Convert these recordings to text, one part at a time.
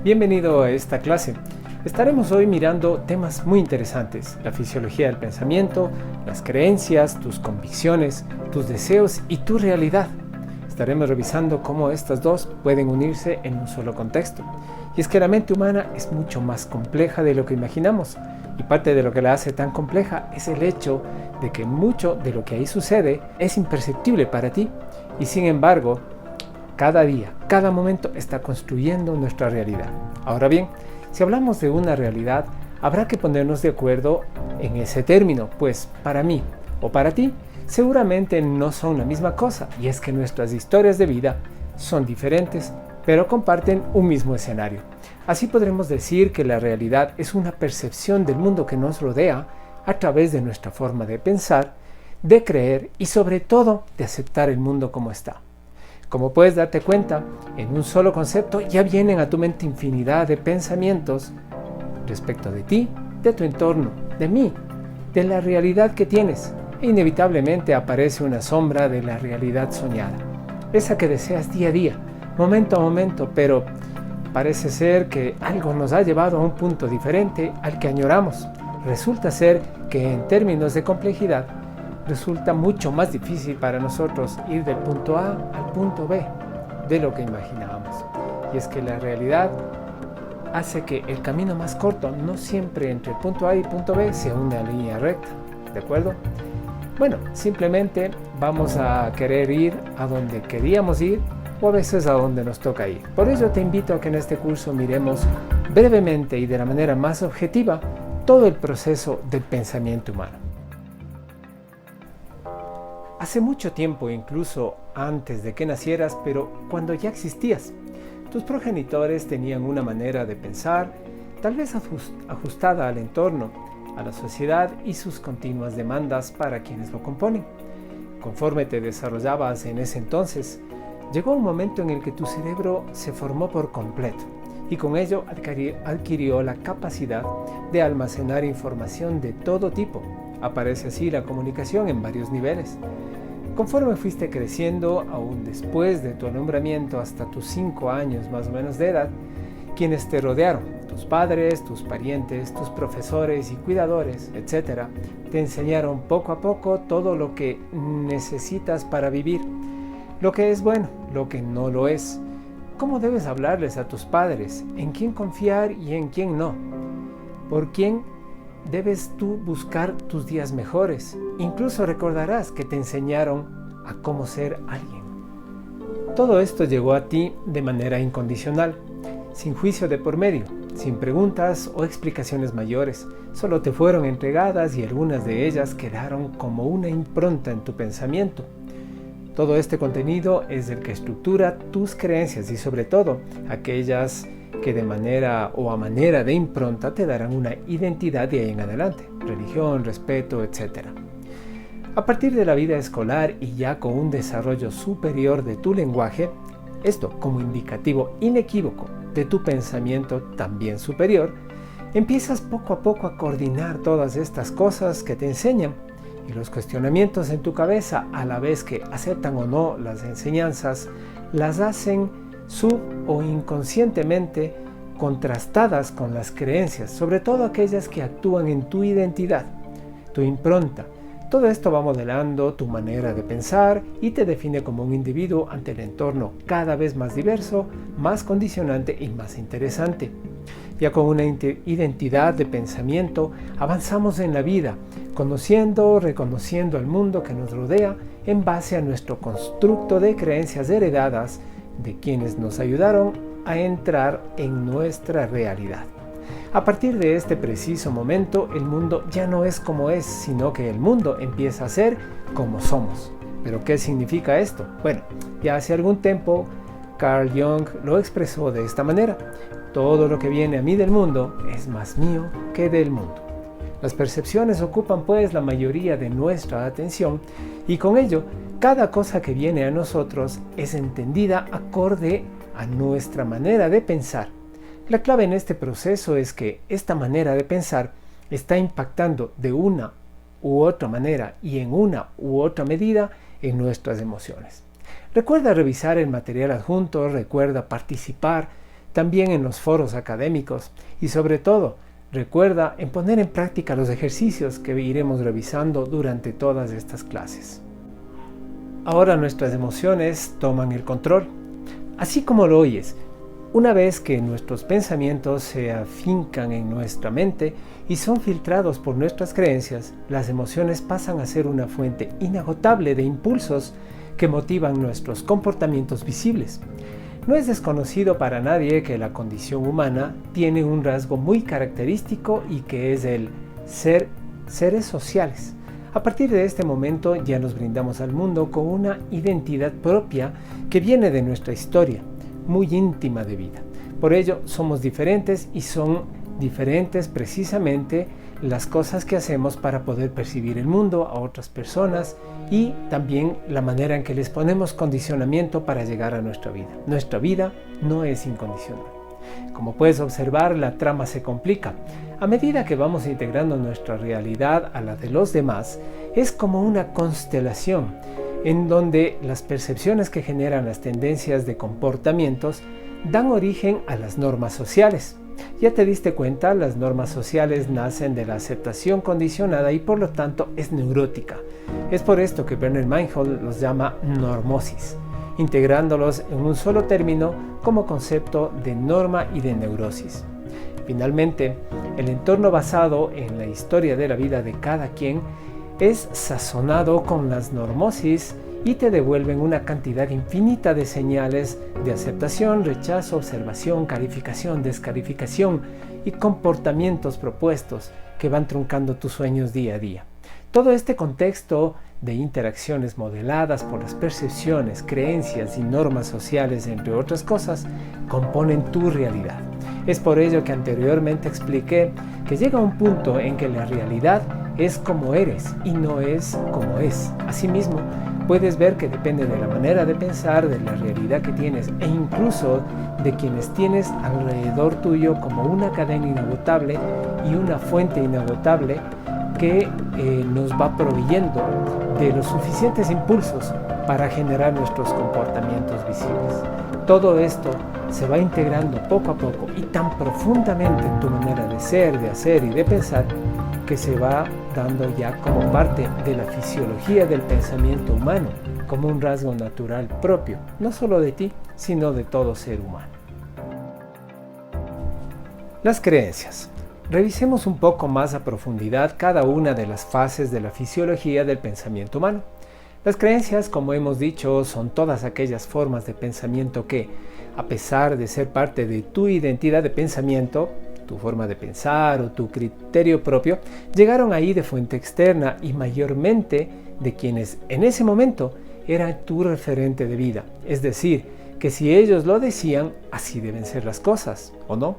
Bienvenido a esta clase. Estaremos hoy mirando temas muy interesantes: la fisiología del pensamiento, las creencias, tus convicciones, tus deseos y tu realidad. Estaremos revisando cómo estas dos pueden unirse en un solo contexto. Y es que la mente humana es mucho más compleja de lo que imaginamos, y parte de lo que la hace tan compleja es el hecho de que mucho de lo que ahí sucede es imperceptible para ti, y sin embargo, cada día, cada momento está construyendo nuestra realidad. Ahora bien, si hablamos de una realidad, habrá que ponernos de acuerdo en ese término, pues para mí o para ti, seguramente no son la misma cosa, y es que nuestras historias de vida son diferentes, pero comparten un mismo escenario. Así podremos decir que la realidad es una percepción del mundo que nos rodea a través de nuestra forma de pensar, de creer y sobre todo de aceptar el mundo como está. Como puedes darte cuenta, en un solo concepto ya vienen a tu mente infinidad de pensamientos respecto de ti, de tu entorno, de mí, de la realidad que tienes, e inevitablemente aparece una sombra de la realidad soñada, esa que deseas día a día, momento a momento, pero parece ser que algo nos ha llevado a un punto diferente al que añoramos. Resulta ser que en términos de complejidad, resulta mucho más difícil para nosotros ir del punto A al punto B de lo que imaginábamos. Y es que la realidad hace que el camino más corto no siempre entre el punto A y el punto B sea una línea recta, ¿de acuerdo? Bueno, simplemente vamos a querer ir a donde queríamos ir o a veces a donde nos toca ir. Por ello te invito a que en este curso miremos brevemente y de la manera más objetiva todo el proceso del pensamiento humano. Hace mucho tiempo, incluso antes de que nacieras, pero cuando ya existías, tus progenitores tenían una manera de pensar, tal vez ajustada al entorno, a la sociedad y sus continuas demandas para quienes lo componen. Conforme te desarrollabas en ese entonces, llegó un momento en el que tu cerebro se formó por completo y con ello adquirió la capacidad de almacenar información de todo tipo. Aparece así la comunicación en varios niveles. Conforme fuiste creciendo, aún después de tu alumbramiento hasta tus 5 años más o menos de edad, quienes te rodearon, tus padres, tus parientes, tus profesores y cuidadores, etc., te enseñaron poco a poco todo lo que necesitas para vivir, lo que es bueno, lo que no lo es, cómo debes hablarles a tus padres, en quién confiar y en quién no, por quién debes tú buscar tus días mejores. Incluso recordarás que te enseñaron a cómo ser alguien. Todo esto llegó a ti de manera incondicional, sin juicio de por medio, sin preguntas o explicaciones mayores. Solo te fueron entregadas y algunas de ellas quedaron como una impronta en tu pensamiento. Todo este contenido es el que estructura tus creencias y sobre todo aquellas que de manera o a manera de impronta te darán una identidad de ahí en adelante, religión, respeto, etc. A partir de la vida escolar y ya con un desarrollo superior de tu lenguaje, esto como indicativo inequívoco de tu pensamiento también superior, empiezas poco a poco a coordinar todas estas cosas que te enseñan y los cuestionamientos en tu cabeza, a la vez que aceptan o no las enseñanzas, las hacen sub o inconscientemente contrastadas con las creencias, sobre todo aquellas que actúan en tu identidad, tu impronta. Todo esto va modelando tu manera de pensar y te define como un individuo ante el entorno cada vez más diverso, más condicionante y más interesante. Ya con una identidad de pensamiento avanzamos en la vida, conociendo, reconociendo al mundo que nos rodea en base a nuestro constructo de creencias heredadas de quienes nos ayudaron a entrar en nuestra realidad. A partir de este preciso momento, el mundo ya no es como es, sino que el mundo empieza a ser como somos. ¿Pero qué significa esto? Bueno, ya hace algún tiempo Carl Jung lo expresó de esta manera: todo lo que viene a mí del mundo es más mío que del mundo. Las percepciones ocupan pues la mayoría de nuestra atención y con ello cada cosa que viene a nosotros es entendida acorde a nuestra manera de pensar. La clave en este proceso es que esta manera de pensar está impactando de una u otra manera y en una u otra medida en nuestras emociones. Recuerda revisar el material adjunto, recuerda participar también en los foros académicos y sobre todo, recuerda en poner en práctica los ejercicios que iremos revisando durante todas estas clases. Ahora nuestras emociones toman el control. Así como lo oyes, una vez que nuestros pensamientos se afincan en nuestra mente y son filtrados por nuestras creencias, las emociones pasan a ser una fuente inagotable de impulsos que motivan nuestros comportamientos visibles. No es desconocido para nadie que la condición humana tiene un rasgo muy característico y que es el ser seres sociales. A partir de este momento ya nos brindamos al mundo con una identidad propia que viene de nuestra historia, muy íntima de vida. Por ello somos diferentes y son diferentes precisamente las cosas que hacemos para poder percibir el mundo a otras personas y también la manera en que les ponemos condicionamiento para llegar a nuestra vida. Nuestra vida no es incondicional. Como puedes observar, la trama se complica. A medida que vamos integrando nuestra realidad a la de los demás, es como una constelación en donde las percepciones que generan las tendencias de comportamientos dan origen a las normas sociales. Ya te diste cuenta, las normas sociales nacen de la aceptación condicionada y por lo tanto es neurótica. Es por esto que Bernard Meinhold los llama normosis, integrándolos en un solo término como concepto de norma y de neurosis. Finalmente, el entorno basado en la historia de la vida de cada quien es sazonado con las normosis y te devuelven una cantidad infinita de señales de aceptación, rechazo, observación, calificación, descalificación y comportamientos propuestos que van truncando tus sueños día a día. Todo este contexto de interacciones modeladas por las percepciones, creencias y normas sociales, entre otras cosas, componen tu realidad. Es por ello que anteriormente expliqué que llega un punto en que la realidad es como eres y no es como es. Asimismo, puedes ver que depende de la manera de pensar, de la realidad que tienes e incluso de quienes tienes alrededor tuyo como una cadena inagotable y una fuente inagotable que nos va proveyendo de los suficientes impulsos para generar nuestros comportamientos visibles. Todo esto se va integrando poco a poco y tan profundamente en tu manera de ser, de hacer y de pensar que se va dando ya como parte de la fisiología del pensamiento humano, como un rasgo natural propio, no solo de ti, sino de todo ser humano. Las creencias. Revisemos un poco más a profundidad cada una de las fases de la fisiología del pensamiento humano. Las creencias, como hemos dicho, son todas aquellas formas de pensamiento que, a pesar de ser parte de tu identidad de pensamiento, tu forma de pensar o tu criterio propio, llegaron ahí de fuente externa y mayormente de quienes en ese momento eran tu referente de vida. Es decir, que si ellos lo decían, así deben ser las cosas, ¿o no?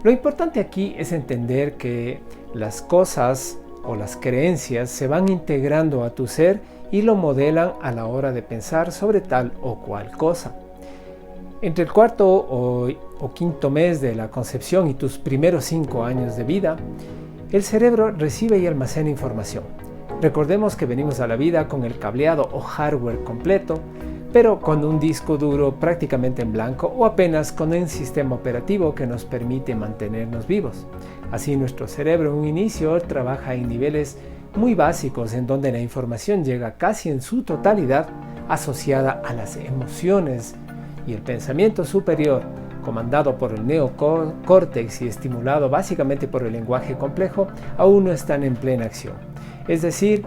Lo importante aquí es entender que las cosas o las creencias se van integrando a tu ser y lo modelan a la hora de pensar sobre tal o cual cosa. Entre el cuarto o quinto mes de la concepción y tus primeros 5 años de vida, el cerebro recibe y almacena información. Recordemos que venimos a la vida con el cableado o hardware completo, pero con un disco duro prácticamente en blanco o apenas con un sistema operativo que nos permite mantenernos vivos. Así nuestro cerebro en un inicio trabaja en niveles muy básicos en donde la información llega casi en su totalidad asociada a las emociones y el pensamiento superior, comandado por el neocórtex y estimulado básicamente por el lenguaje complejo, aún no están en plena acción. Es decir,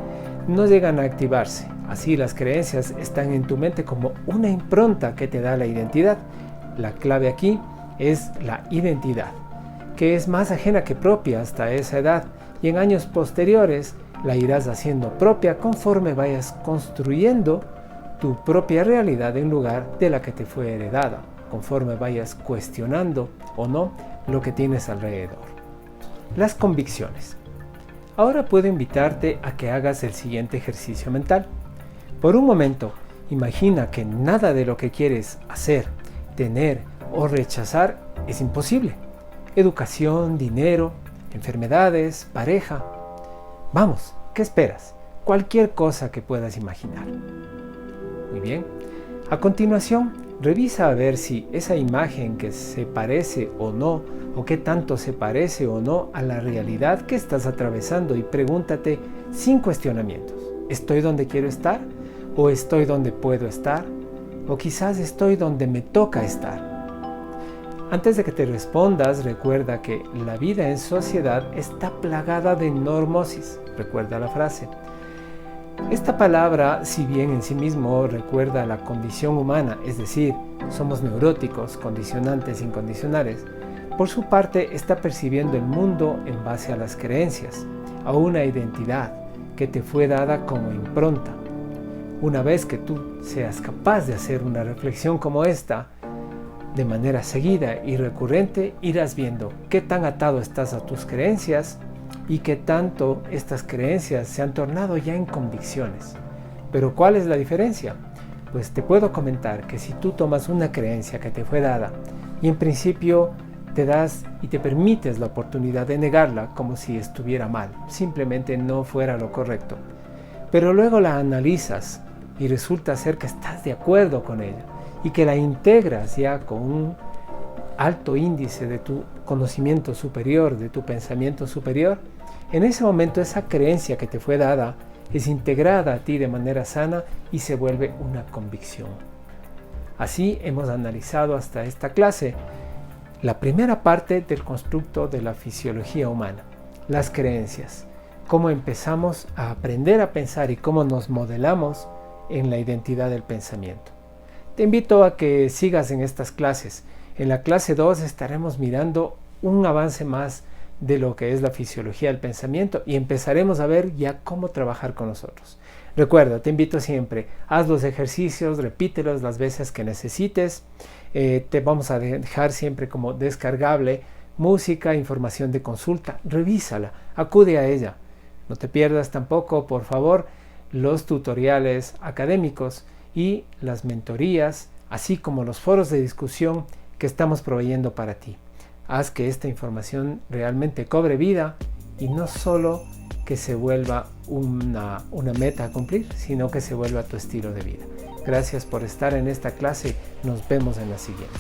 no llegan a activarse. Así las creencias están en tu mente como una impronta que te da la identidad. La clave aquí es la identidad, que es más ajena que propia hasta esa edad, y en años posteriores la irás haciendo propia conforme vayas construyendo tu propia realidad en lugar de la que te fue heredada, conforme vayas cuestionando o no lo que tienes alrededor. Las convicciones. Ahora puedo invitarte a que hagas el siguiente ejercicio mental. Por un momento, imagina que nada de lo que quieres hacer, tener o rechazar es imposible. Educación, dinero, enfermedades, pareja. Vamos, ¿qué esperas? Cualquier cosa que puedas imaginar. Muy bien. A continuación, Revisa a ver si esa imagen que se parece o no, o qué tanto se parece o no a la realidad que estás atravesando, y pregúntate sin cuestionamientos: ¿estoy donde quiero estar? ¿O estoy donde puedo estar? ¿O quizás estoy donde me toca estar? Antes de que te respondas, recuerda que la vida en sociedad está plagada de normosis. Recuerda la frase. Esta palabra, si bien en sí mismo recuerda la condición humana, es decir, somos neuróticos, condicionantes, incondicionales, por su parte está percibiendo el mundo en base a las creencias, a una identidad que te fue dada como impronta. Una vez que tú seas capaz de hacer una reflexión como esta, de manera seguida y recurrente, irás viendo qué tan atado estás a tus creencias y qué tanto estas creencias se han tornado ya en convicciones. Pero ¿cuál es la diferencia? Pues te puedo comentar que si tú tomas una creencia que te fue dada y en principio te das y te permites la oportunidad de negarla como si estuviera mal, simplemente no fuera lo correcto, pero luego la analizas y resulta ser que estás de acuerdo con ella y que la integras ya con un alto índice de tu conocimiento superior, de tu pensamiento superior, en ese momento esa creencia que te fue dada es integrada a ti de manera sana y se vuelve una convicción. Así hemos analizado hasta esta clase la primera parte del constructo de la fisiología humana, las creencias, cómo empezamos a aprender a pensar y cómo nos modelamos en la identidad del pensamiento. Te invito a que sigas en estas clases. En la clase 2 estaremos mirando un avance más de lo que es la fisiología del pensamiento y empezaremos a ver ya cómo trabajar con nosotros. Recuerda, te invito siempre, haz los ejercicios, repítelos las veces que necesites. Te vamos a dejar siempre como descargable música, información de consulta. Revísala, acude a ella. No te pierdas tampoco, por favor, los tutoriales académicos y las mentorías, así como los foros de discusión que estamos proveyendo para ti. Haz que esta información realmente cobre vida y no solo que se vuelva una meta a cumplir, sino que se vuelva tu estilo de vida. Gracias por estar en esta clase. Nos vemos en la siguiente.